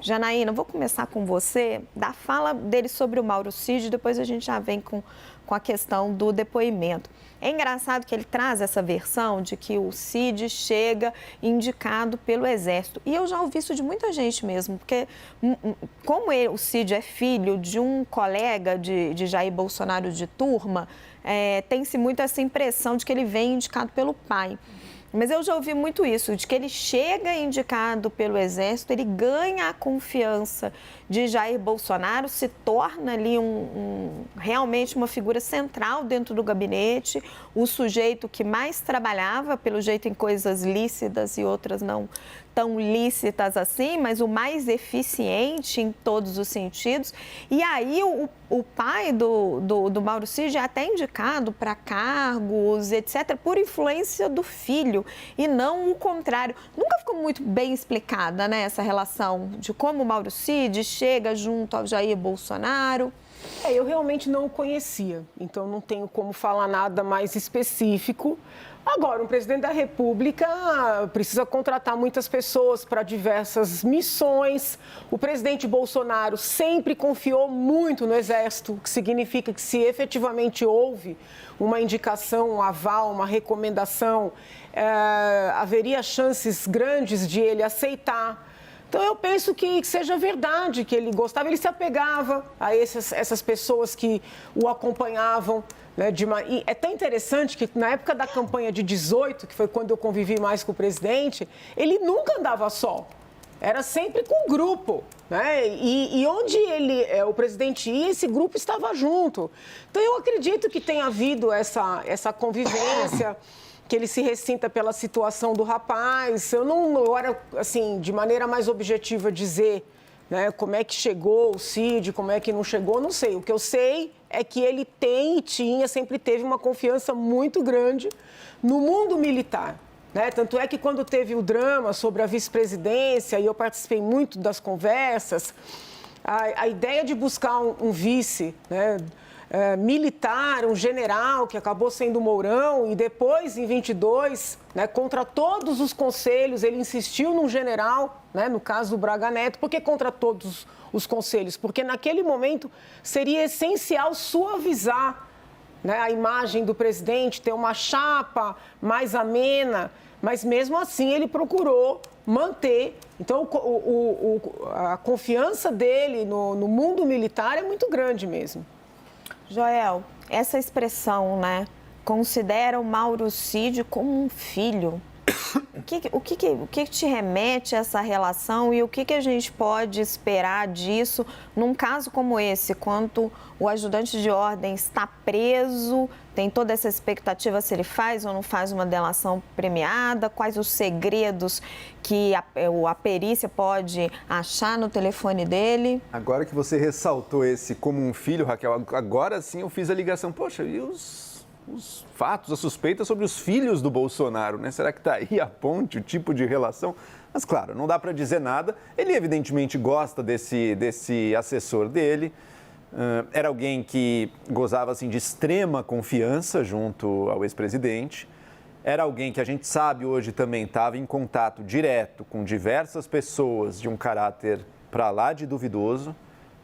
Janaína, vou começar com você, da fala dele sobre o Mauro Cid, depois a gente já vem com a questão do depoimento. É engraçado que ele traz essa versão de que o Cid chega indicado pelo Exército. E eu já ouvi isso de muita gente mesmo, porque como o Cid é filho de um colega de Jair Bolsonaro de turma, tem-se muito essa impressão de que ele vem indicado pelo pai. Mas eu já ouvi muito isso, de que ele chega indicado pelo Exército, ele ganha a confiança de Jair Bolsonaro, se torna ali realmente uma figura central dentro do gabinete, o sujeito que mais trabalhava, pelo jeito, em coisas lícitas e outras não tão lícitas assim, mas o mais eficiente em todos os sentidos. E aí o pai do Mauro Cid é até indicado para cargos, etc., por influência do filho e não o contrário. Nunca ficou muito bem explicada, né, essa relação de como o Mauro Cid chega junto ao Jair Bolsonaro. Eu realmente não o conhecia, então não tenho como falar nada mais específico. Agora, o presidente da República precisa contratar muitas pessoas para diversas missões. O presidente Bolsonaro sempre confiou muito no Exército, o que significa que se efetivamente houve uma indicação, um aval, uma recomendação, haveria chances grandes de ele aceitar. Então, eu penso que seja verdade, que ele gostava, ele se apegava a essas pessoas que o acompanhavam. Né, e é tão interessante que na época da campanha de 18, que foi quando eu convivi mais com o presidente, ele nunca andava só, era sempre com um grupo. Né? E onde o presidente ia, esse grupo estava junto. Então, eu acredito que tenha havido essa convivência, que ele se ressinta pela situação do rapaz. Eu não, agora, assim, de maneira mais objetiva, dizer, né, como é que chegou o Cid, como é que não chegou, não sei. O que eu sei é que ele tem e sempre teve uma confiança muito grande no mundo militar. Né? Tanto é que quando teve o drama sobre a vice-presidência, e eu participei muito das conversas, a ideia de buscar um vice, né, militar, um general, que acabou sendo Mourão, e depois, em 22, né, contra todos os conselhos, ele insistiu num general, né, no caso do Braga Neto. Por que contra todos os conselhos? Porque naquele momento seria essencial suavizar, né, a imagem do presidente, ter uma chapa mais amena, mas mesmo assim ele procurou manter. Então, a confiança dele no mundo militar é muito grande mesmo. Joel, essa expressão, né, considera o Mauro Cid como um filho. O que te remete a essa relação e o que a gente pode esperar disso num caso como esse, quando o ajudante de ordem está preso, tem toda essa expectativa se ele faz ou não faz uma delação premiada, quais os segredos que a perícia pode achar no telefone dele? Agora que você ressaltou esse como um filho, Raquel, agora sim eu fiz a ligação. Poxa, e os fatos, as suspeitas sobre os filhos do Bolsonaro, né? Será que está aí a ponte, o tipo de relação? Mas, claro, não dá para dizer nada. Ele, evidentemente, gosta desse assessor dele. Era alguém que gozava, assim, de extrema confiança junto ao ex-presidente. Era alguém que a gente sabe hoje também estava em contato direto com diversas pessoas de um caráter para lá de duvidoso,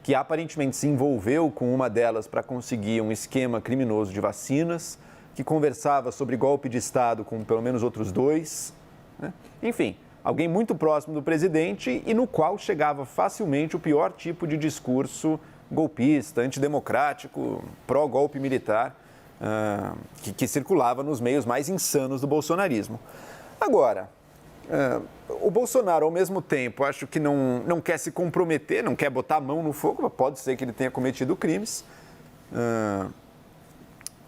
que aparentemente se envolveu com uma delas para conseguir um esquema criminoso de vacinas, que conversava sobre golpe de Estado com pelo menos outros dois. Né? Enfim, alguém muito próximo do presidente e no qual chegava facilmente o pior tipo de discurso golpista, antidemocrático, pró-golpe militar, que circulava nos meios mais insanos do bolsonarismo. Agora, o Bolsonaro, ao mesmo tempo, acho que não quer se comprometer, não quer botar a mão no fogo, pode ser que ele tenha cometido crimes,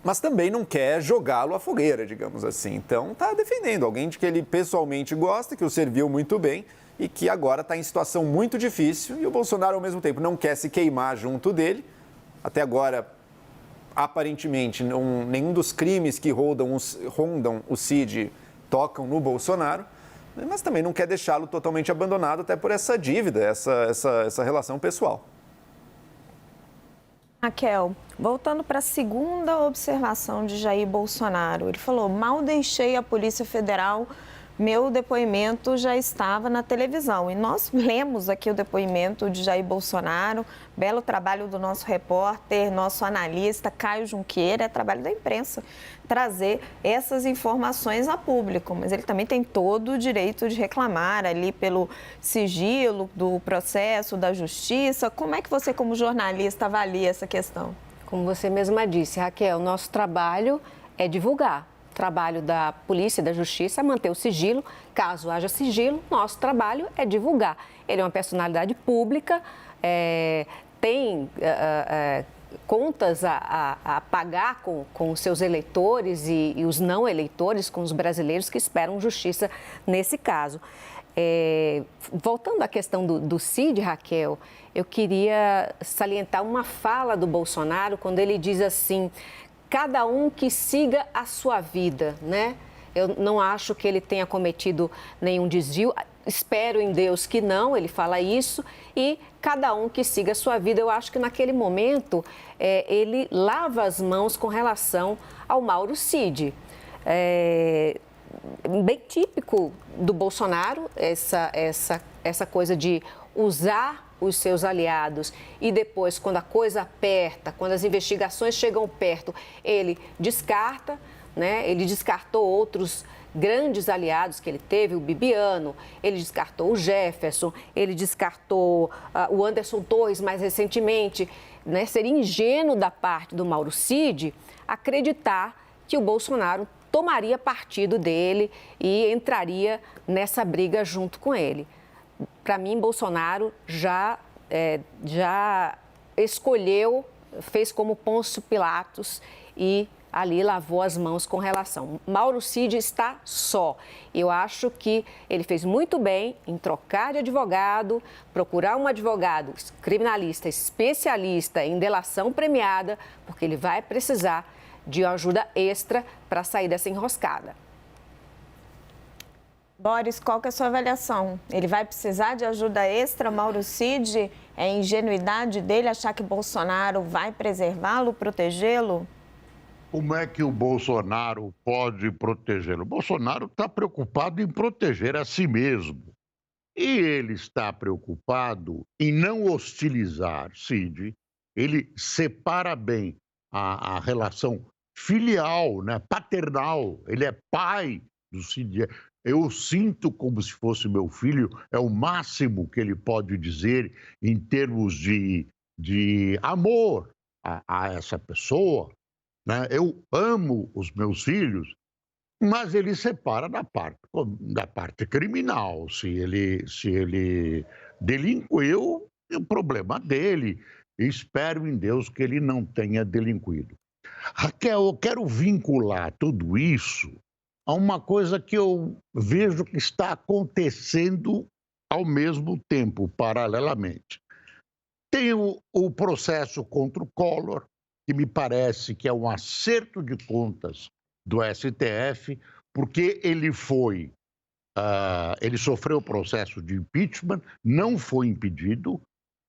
mas também não quer jogá-lo à fogueira, digamos assim. Então, está defendendo alguém de que ele pessoalmente gosta, que o serviu muito bem e que agora está em situação muito difícil. E o Bolsonaro, ao mesmo tempo, não quer se queimar junto dele. Até agora, aparentemente, nenhum dos crimes que rondam o Cid tocam no Bolsonaro. Mas também não quer deixá-lo totalmente abandonado, até por essa dívida, essa relação pessoal. Raquel, voltando para a segunda observação de Jair Bolsonaro, ele falou: mal deixei a Polícia Federal meu depoimento já estava na televisão. E nós lemos aqui o depoimento de Jair Bolsonaro, belo trabalho do nosso repórter, nosso analista Caio Junqueira, é trabalho da imprensa trazer essas informações a público, mas ele também tem todo o direito de reclamar ali pelo sigilo do processo, da justiça. Como é que você, como jornalista, avalia essa questão? Como você mesma disse, Raquel, nosso trabalho é divulgar. O trabalho da polícia e da justiça é manter o sigilo. Caso haja sigilo, nosso trabalho é divulgar. Ele é uma personalidade pública, tem contas a pagar com os seus eleitores e os não eleitores, com os brasileiros que esperam justiça nesse caso. Voltando à questão do CID, Raquel, eu queria salientar uma fala do Bolsonaro quando ele diz assim: cada um que siga a sua vida, né? Eu não acho que ele tenha cometido nenhum desvio, espero em Deus que não, ele fala isso, e cada um que siga a sua vida. Eu acho que naquele momento ele lava as mãos com relação ao Mauro Cid. Bem típico do Bolsonaro, essa coisa de usar os seus aliados e depois, quando a coisa aperta, quando as investigações chegam perto, ele descarta, né? Ele descartou outros grandes aliados que ele teve, o Bibiano, ele descartou o Jefferson, ele descartou o Anderson Torres mais recentemente, né? Seria ingênuo da parte do Mauro Cid acreditar que o Bolsonaro tomaria partido dele e entraria nessa briga junto com ele. Para mim, Bolsonaro já escolheu, fez como Pôncio Pilatos e ali lavou as mãos com relação. Mauro Cid está só. Eu acho que ele fez muito bem em trocar de advogado, procurar um advogado criminalista especialista em delação premiada, porque ele vai precisar de ajuda extra para sair dessa enroscada. Boris, qual que é a sua avaliação? Ele vai precisar de ajuda extra? Mauro Cid, é ingenuidade dele achar que Bolsonaro vai preservá-lo, protegê-lo? Como é que o Bolsonaro pode protegê-lo? O Bolsonaro está preocupado em proteger a si mesmo. E ele está preocupado em não hostilizar Cid. Ele separa bem a relação filial, né, paternal. Ele é pai do Cid. Eu sinto como se fosse meu filho, é o máximo que ele pode dizer em termos de amor a essa pessoa, né? Eu amo os meus filhos, mas ele separa da parte criminal. Se ele delinquiu, é o problema dele. Espero em Deus que ele não tenha delinquido. Raquel, eu quero vincular tudo isso a uma coisa que eu vejo que está acontecendo ao mesmo tempo, paralelamente. Tem o processo contra o Collor, que me parece que é um acerto de contas do STF, porque ele sofreu o processo de impeachment, não foi impedido,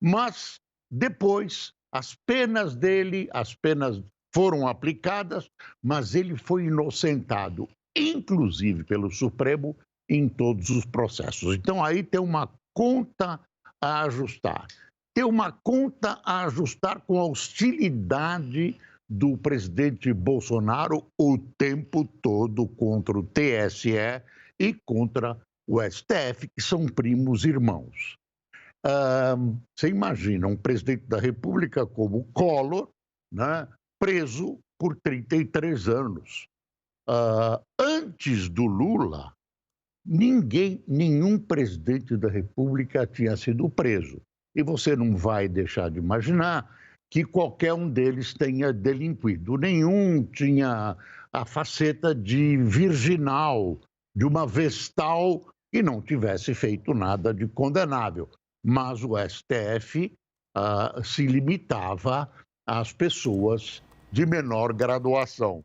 mas depois as penas foram aplicadas, mas ele foi inocentado, inclusive pelo Supremo, em todos os processos. Então, aí tem uma conta a ajustar. Tem uma conta a ajustar com a hostilidade do presidente Bolsonaro o tempo todo contra o TSE e contra o STF, que são primos irmãos. Você imagina um presidente da República como Collor, né, preso por 33 anos. Antes do Lula, nenhum presidente da República tinha sido preso. E você não vai deixar de imaginar que qualquer um deles tenha delinquido. Nenhum tinha a faceta de virginal, de uma vestal que não tivesse feito nada de condenável. Mas o STF se limitava às pessoas de menor graduação.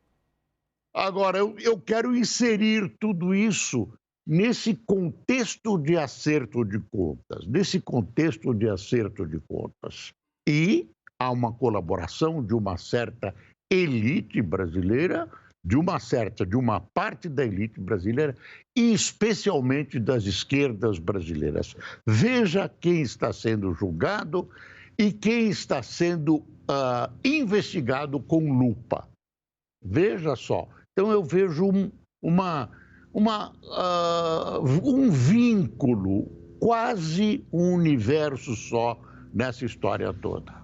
Agora, eu quero inserir tudo isso nesse contexto de acerto de contas, E há uma colaboração de uma certa elite brasileira de uma parte da elite brasileira, e especialmente das esquerdas brasileiras. Veja quem está sendo julgado e quem está sendo investigado com lupa. Veja só. Então eu vejo um vínculo, quase um universo só nessa história toda.